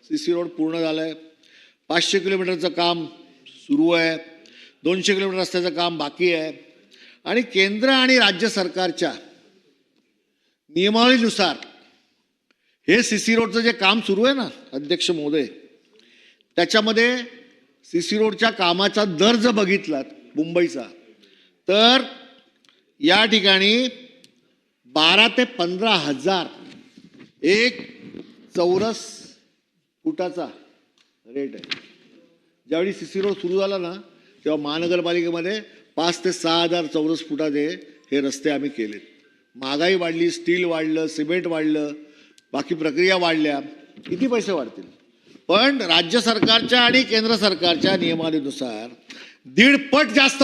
CC road पूर्ण झालं आहे. 500 किलोमीटरचं काम सुरू आहे. 200 किलोमीटर रस्त्याचं काम बाकी आहे. आणि केंद्र आणि राज्य सरकारच्या नियमावलीनुसार हे CC रोडचं जे काम सुरू आहे ना अध्यक्ष महोदय, त्याच्यामध्ये CC रोडच्या कामाचा दर जर बघितलात मुंबईचा, तर या ठिकाणी 12 ते 15 हजार एक चौरस फुटाचा रेट आहे. ज्यावेळी CC रोड सुरू झाला ना तेव्हा महानगरपालिकेमध्ये 5 ते 6 हजार चौरस फुटाचे हे रस्ते आम्ही केलेत. महागाई वाढली, स्टील वाढलं, सिमेंट वाढलं, बाकी प्रक्रिया वाढल्या, किती पैसे वाढतील. पण राज्य सरकारच्या आणि केंद्र सरकारच्या नियमावलीनुसार 1.5 पट जास्त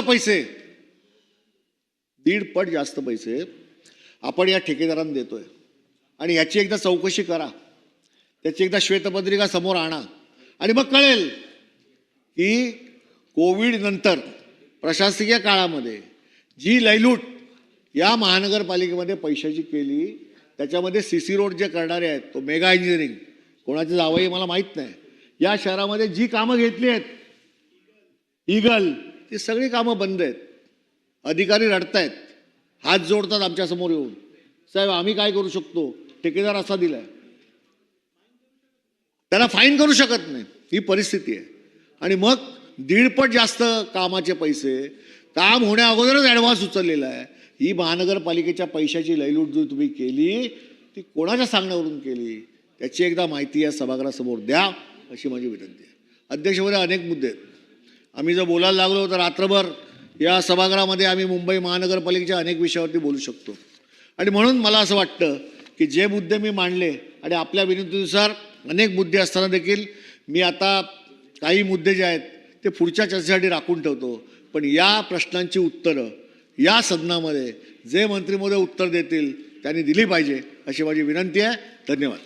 पैसे आपण या ठेकेदारांना देतोय. आणि याची एकदा चौकशी करा, त्याची एकदा श्वेतपत्रिका समोर आणा आणि मग कळेल की कोविड नंतर प्रशासकीय काळामध्ये जी लयलूट या महानगरपालिकेमध्ये पैशाची केली, त्याच्यामध्ये CC रोड जे करणारे आहेत, तो मेगा इंजिनिअरिंग, कोणाचे जावई मला माहीत नाही, या शहरामध्ये जी कामं घेतली आहेत ईगल, ती सगळी कामं बंद आहेत. अधिकारी रडतायत, हात जोडतात आमच्यासमोर येऊन, साहेब आम्ही काय करू शकतो, ठेकेदार असा दिलाय, त्याला फाईन करू शकत नाही, ही परिस्थिती आहे. आणि मग 1.5 पट जास्त कामाचे पैसे, काम होण्या अगोदरच ॲडव्हान्स उचललेला आहे. ही महानगरपालिकेच्या पैशाची लयलूट जो तुम्ही केली, ती कोणाच्या सांगण्यावरून केली, त्याची एकदा माहिती या सभागृहासमोर द्या, अशी माझी विनंती आहे. अध्यक्ष महोदय, अनेक मुद्दे आहेत. आम्ही जर बोलायला लागलो तर रात्रभर या सभागृहामध्ये आम्ही मुंबई महानगरपालिकेच्या अनेक विषयावरती बोलू शकतो. आणि म्हणून मला असं वाटतं की जे मुद्दे मी मांडले आणि आपल्या विनंतीनुसार अनेक मुद्दे असताना देखील मी आता काही मुद्दे जे आहेत ते पुढच्या चर्चेसाठी राखून ठेवतो. पण या प्रश्नांची उत्तरं या सदनामध्ये जे मंत्री महोदय उत्तर देतील त्यांनी दिली पाहिजे, अशी माझी विनंती आहे. धन्यवाद.